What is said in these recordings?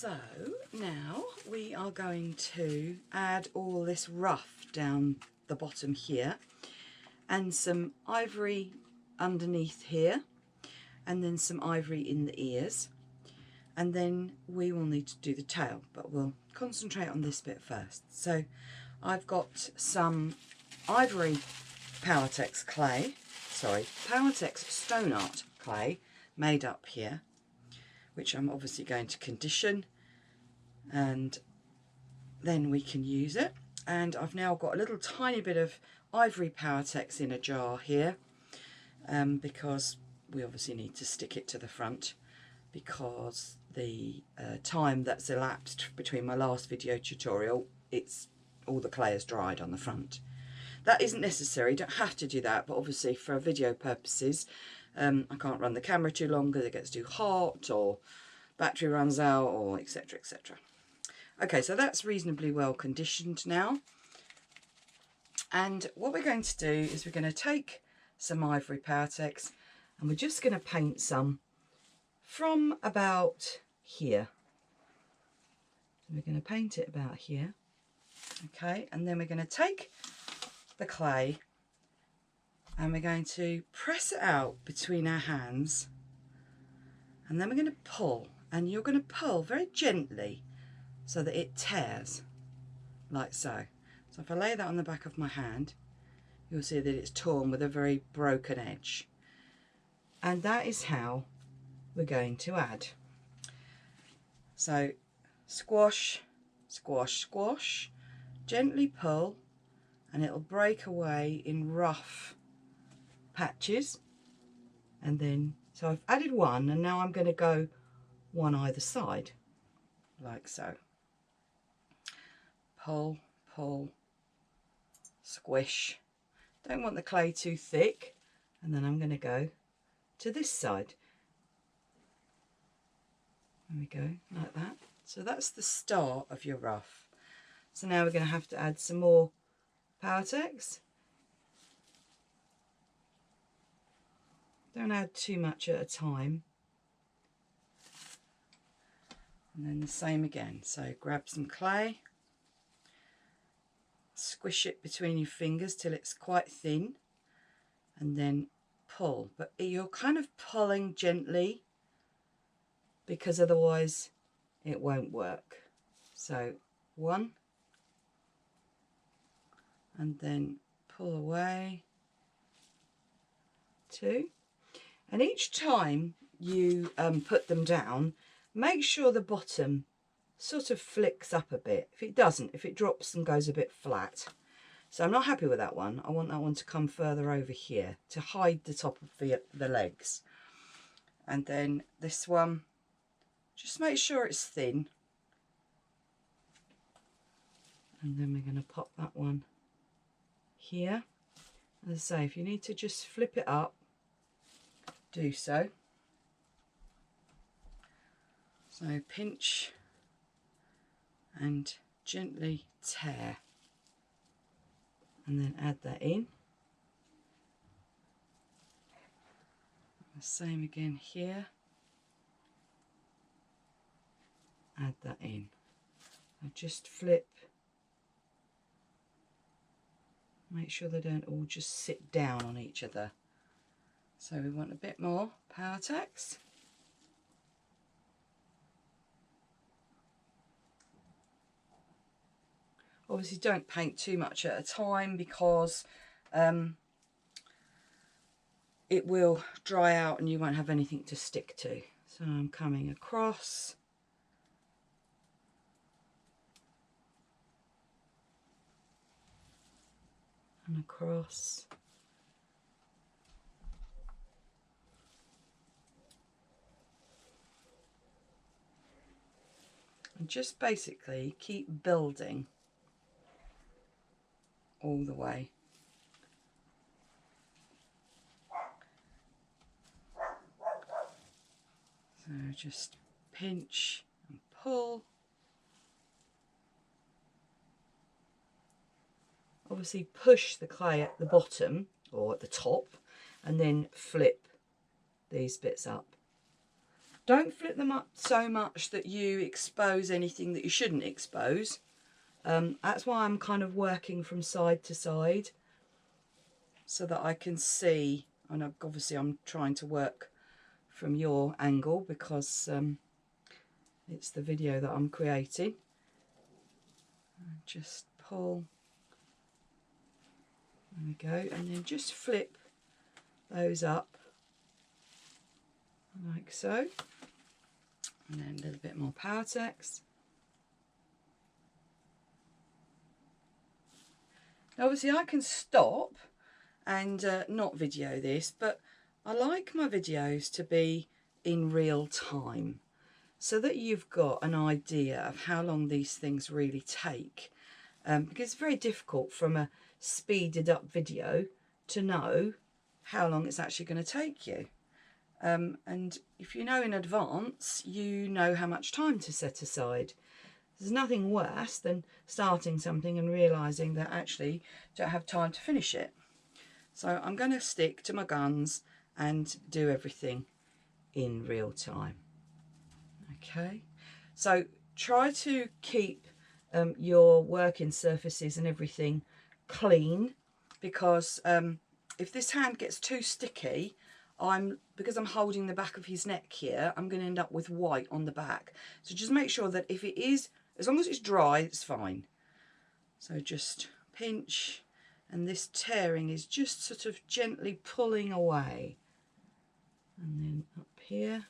So now we are going to add all this rough down the bottom here and some ivory underneath here and then some ivory in the ears, and then we will need to do the tail, but we'll concentrate on this bit first. So I've got some ivory Powertex clay, Powertex stone art clay made up here, which I'm obviously going to condition and then we can use it. And I've now got a little tiny bit of ivory Powertex in a jar here, because we obviously need to stick it to the front, because the time that's elapsed between my last video tutorial, it's all the clay has dried on the front. That isn't necessary, you don't have to do that, but obviously for video purposes, I can't run the camera too long because it gets too hot or battery runs out or etc, etc. Okay, so that's reasonably well conditioned now. And what we're going to do is we're going to take some ivory Powertex and we're just going to paint some from about here. So we're going to paint it about here. Okay, and then we're going to take the clay and we're going to press it out between our hands, and then we're going to pull, and you're going to pull very gently so that it tears like so. So if I lay that on the back of my hand, you'll see that it's torn with a very broken edge, and that is how we're going to add. So squash, squash, squash, gently pull, and it'll break away in rough patches. And then, so I've added one, and now I'm going to go one either side like so. Pull, pull, squish. Don't want the clay too thick. And then I'm going to go to this side. There we go, like that. So that's the start of your rough. So now we're going to have to add some more Powertex. Don't add too much at a time. And then the same again. So grab some clay, squish it between your fingers till it's quite thin, and then pull. But you're kind of pulling gently because otherwise it won't work. So one, and then pull away, two. And each time you put them down, make sure the bottom sort of flicks up a bit. If it doesn't, if it drops and goes a bit flat. So I'm not happy with that one. I want that one to come further over here to hide the top of the legs. And then this one, just make sure it's thin. And then we're going to pop that one here. As I say, if you need to just flip it up, do so. So pinch and gently tear, and then add that in. The same again here. Add that in. Now just flip. Make sure they don't all just sit down on each other. So we want a bit more Powertex. Obviously don't paint too much at a time because it will dry out and you won't have anything to stick to. So I'm coming across. And across. And just basically keep building all the way. So just pinch and pull. Obviously push the clay at the bottom or at the top and then flip these bits up Don't flip them up so much that you expose anything that you shouldn't expose. That's why I'm kind of working from side to side so that I can see, and obviously I'm trying to work from your angle because it's the video that I'm creating. Just pull, there we go, and then just flip those up like so, and then a little bit more Powertex. Obviously I can stop and not video this, but I like my videos to be in real time so that you've got an idea of how long these things really take, because it's very difficult from a speeded up video to know how long it's actually going to take you. And if you know in advance, you know how much time to set aside. There's nothing worse than starting something and realising that actually you don't have time to finish it. So I'm going to stick to my guns and do everything in real time. Okay, so try to keep your working surfaces and everything clean, because if this hand gets too sticky, because I'm holding the back of his neck here, I'm going to end up with white on the back. So just make sure that if it is, as long as it's dry, it's fine. So just pinch, and this tearing is just sort of gently pulling away. And then up here.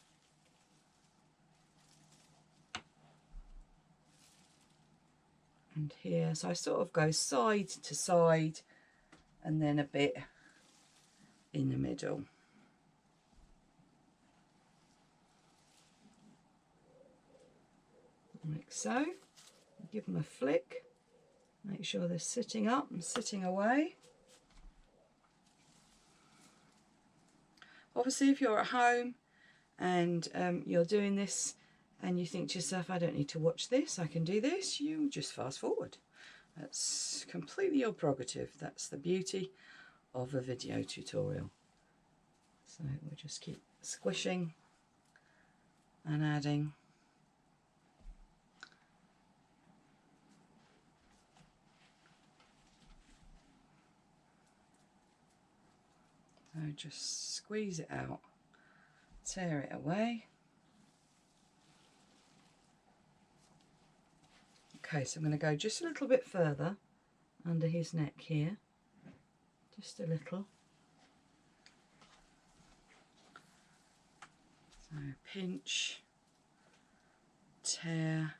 And here, so I sort of go side to side and then a bit in the middle. Like so. Give them a flick, make sure they're sitting up and sitting away. Obviously if you're at home and you're doing this and you think to yourself, I don't need to watch this, I can do this, you just fast forward. That's completely your prerogative. That's the beauty of a video tutorial. So we'll just keep squishing and adding. So just squeeze it out, tear it away. Okay, so I'm going to go just a little bit further under his neck here, just a little. So pinch, tear.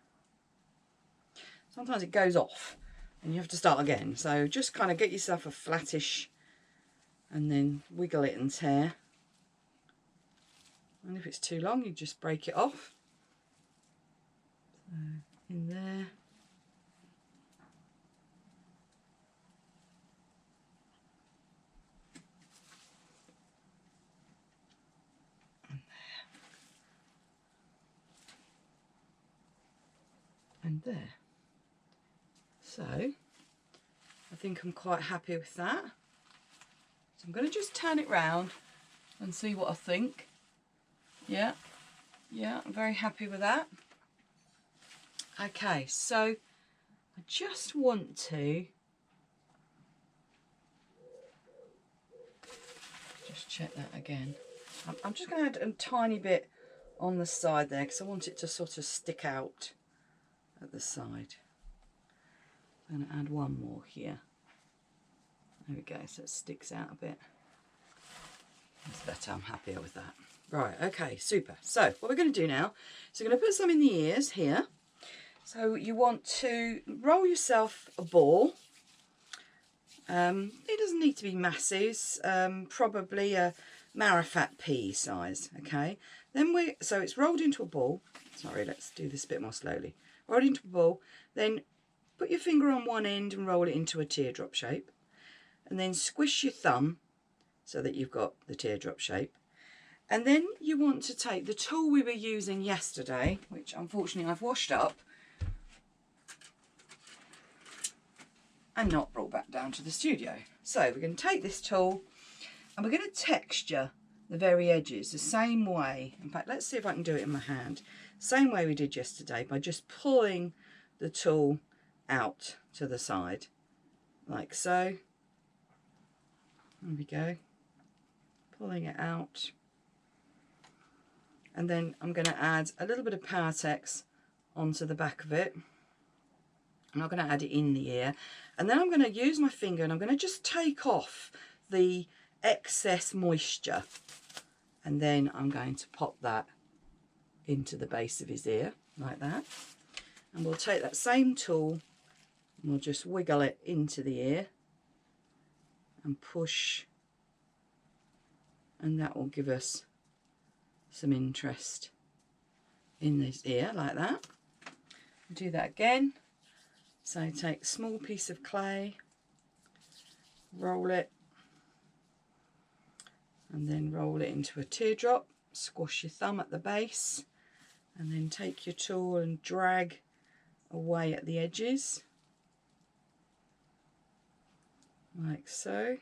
Sometimes it goes off and you have to start again. So just kind of get yourself a flattish and then wiggle it and tear. And if it's too long, you just break it off. So in there. And there. So I think I'm quite happy with that. So I'm going to just turn it round and see what I think. Yeah, I'm very happy with that. Okay, so I just want to just check that again. I'm just going to add a tiny bit on the side there because I want it to sort of stick out at the side. I'm going to add one more here. There we go, so it sticks out a bit. That's better, I'm happier with that. Right, okay, super. So what we're going to do now is we're going to put some in the ears here. So you want to roll yourself a ball. It doesn't need to be masses, probably a Marifat pea size, okay? Then so it's rolled into a ball. Sorry, let's do this a bit more slowly. Roll it into a ball, then put your finger on one end and roll it into a teardrop shape. And then squish your thumb so that you've got the teardrop shape. And then you want to take the tool we were using yesterday, which unfortunately I've washed up and not brought back down to the studio. So we're going to take this tool and we're going to texture the very edges the same way. In fact, let's see if I can do it in my hand. Same way we did yesterday, by just pulling the tool out to the side, like so. There we go. Pulling it out. And then I'm going to add a little bit of Powertex onto the back of it. I'm not going to add it in the ear. And then I'm going to use my finger and I'm going to just take off the excess moisture. And then I'm going to pop that into the base of his ear, like that. And we'll take that same tool and we'll just wiggle it into the ear and push. And that will give us some interest in this ear, like that. Do that again. So take a small piece of clay, roll it, and then roll it into a teardrop. Squash your thumb at the base, and then take your tool and drag away at the edges, like so.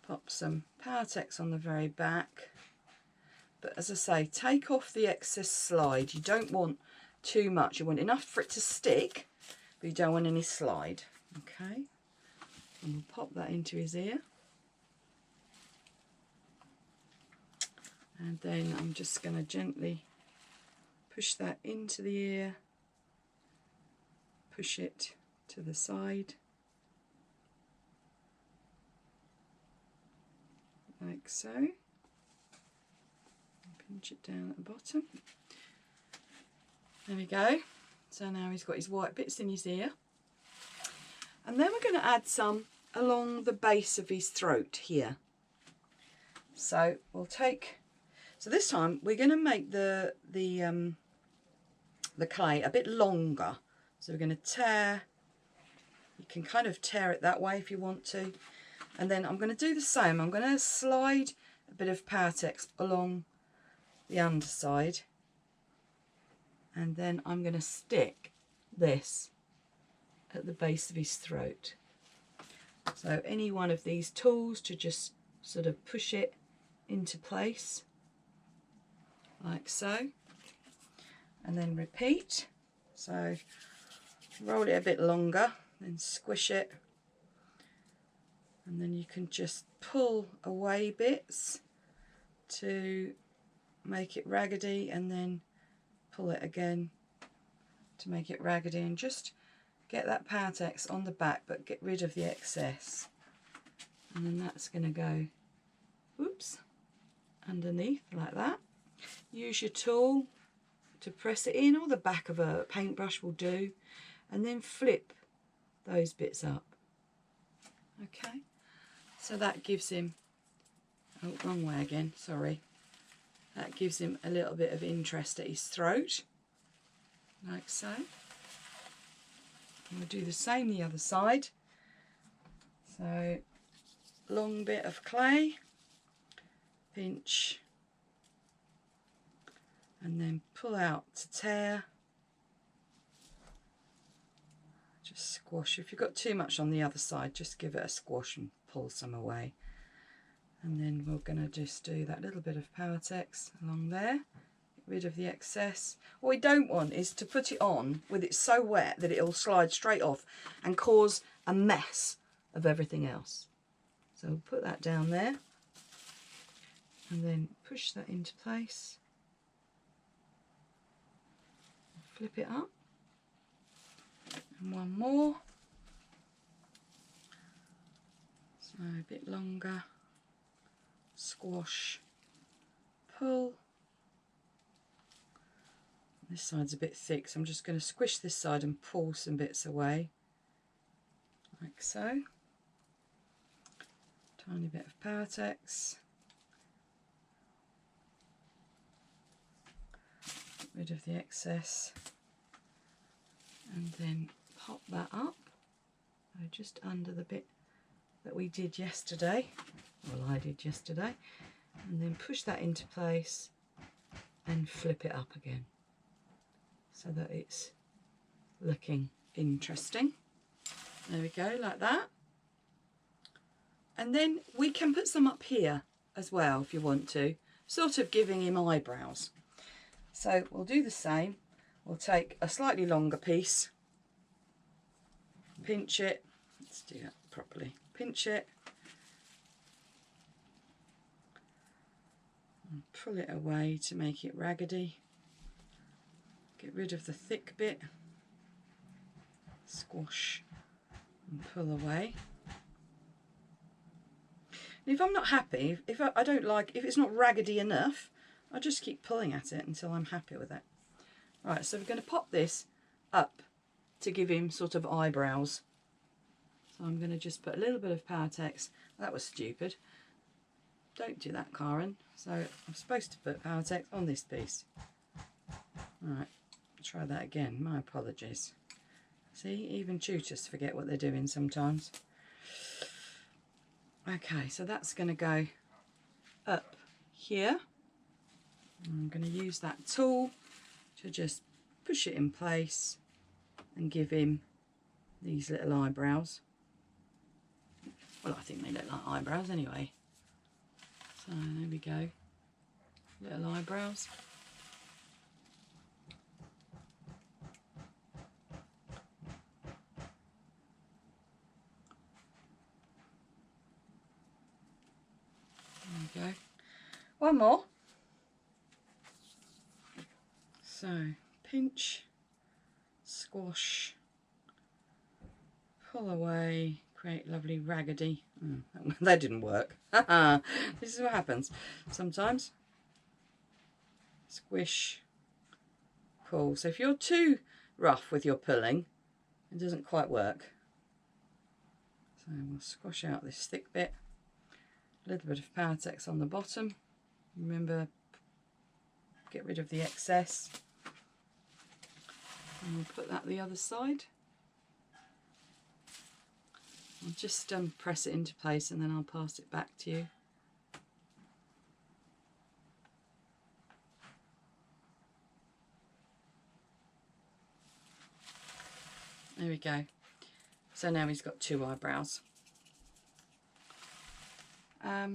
Pop some Powertex on the very back. But as I say, take off the excess slide. You don't want too much. You want enough for it to stick, but you don't want any slide. Okay, and we'll pop that into his ear. And then I'm just going to gently push that into the ear, push it to the side, like so. Pinch it down at the bottom. There we go. So now he's got his white bits in his ear. And then we're going to add some along the base of his throat here. So we'll take, so this time we're going to make the clay a bit longer. So we're going to tear, you can kind of tear it that way if you want to. And then I'm going to do the same. I'm going to slide a bit of Powertex along the underside, and then I'm going to stick this at the base of his throat. So any one of these tools to just sort of push it into place, like so, and then repeat. So roll it a bit longer, then squish it, and then you can just pull away bits to make it raggedy, and then pull it again to make it raggedy, and just get that Powertex on the back but get rid of the excess. And then that's going to go, oops, underneath like that. Use your tool to press it in, or the back of a paintbrush will do, and then flip those bits up. Okay, so that gives him, oh, wrong way again, sorry. That gives him a little bit of interest at his throat, like so. And we'll do the same the other side. So, long bit of clay, pinch, and then pull out to tear. Just squash. If you've got too much on the other side, just give it a squash and pull some away. And then we're going to just do that little bit of Powertex along there, get rid of the excess. What we don't want is to put it on with it so wet that it'll slide straight off and cause a mess of everything else. So we'll put that down there and then push that into place. Flip it up. And one more. So a bit longer. Squash, pull. This side's a bit thick, so I'm just going to squish this side and pull some bits away, like so. Tiny bit of Powertex. Get rid of the excess, and then pop that up, so just under the bit that we did yesterday. Well, I did yesterday, and then push that into place and flip it up again so that it's looking interesting. There we go, like that. And then we can put some up here as well if you want to, sort of giving him eyebrows. So we'll do the same. We'll take a slightly longer piece, pinch it, let's do that properly, pinch it, and pull it away to make it raggedy. Get rid of the thick bit, squash and pull away. And if I'm not happy, if I don't like, if it's not raggedy enough, I'll just keep pulling at it until I'm happy with it. Right, so we're going to pop this up to give him sort of eyebrows. So I'm going to just put a little bit of Powertex. That was stupid. Don't do that, Karen. So I'm supposed to put Powertex on this piece. Right, try that again. My apologies. See, even tutors forget what they're doing sometimes. Okay, so that's going to go up here. I'm going to use that tool to just push it in place and give him these little eyebrows. Well, I think they look like eyebrows anyway. So there we go, little eyebrows. There we go. One more. So pinch, squash, pull away, create lovely raggedy. That didn't work. This is what happens sometimes. Squish, pull. So if you're too rough with your pulling, it doesn't quite work. So we'll squash out this thick bit. A little bit of Powertex on the bottom. Remember, get rid of the excess. And we'll put that the other side. I'll just press it into place and then I'll pass it back to you. There we go. So now he's got two eyebrows. I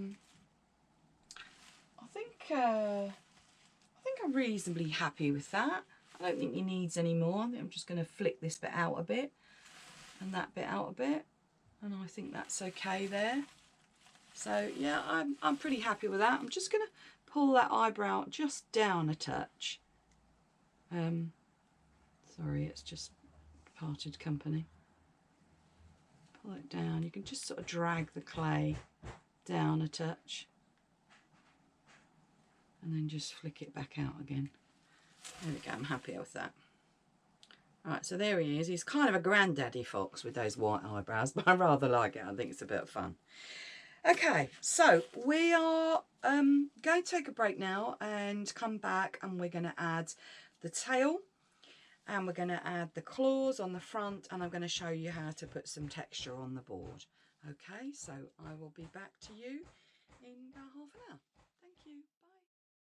think I'm reasonably happy with that. I don't think he needs any more. I think I'm just going to flick this bit out a bit and that bit out a bit, and I think that's okay there. So yeah, I'm pretty happy with that. I'm just going to pull that eyebrow just down a touch. Sorry, it's just parted company. Pull it down. You can just sort of drag the clay down a touch and then just flick it back out again. There we go, I'm happy with that. Right, so there he is. He's kind of a granddaddy fox with those white eyebrows, but I rather like it. I think it's a bit of fun. Okay, so we are going to take a break now and come back, and we're going to add the tail, and we're going to add the claws on the front, and I'm going to show you how to put some texture on the board. Okay, so I will be back to you in about half an hour.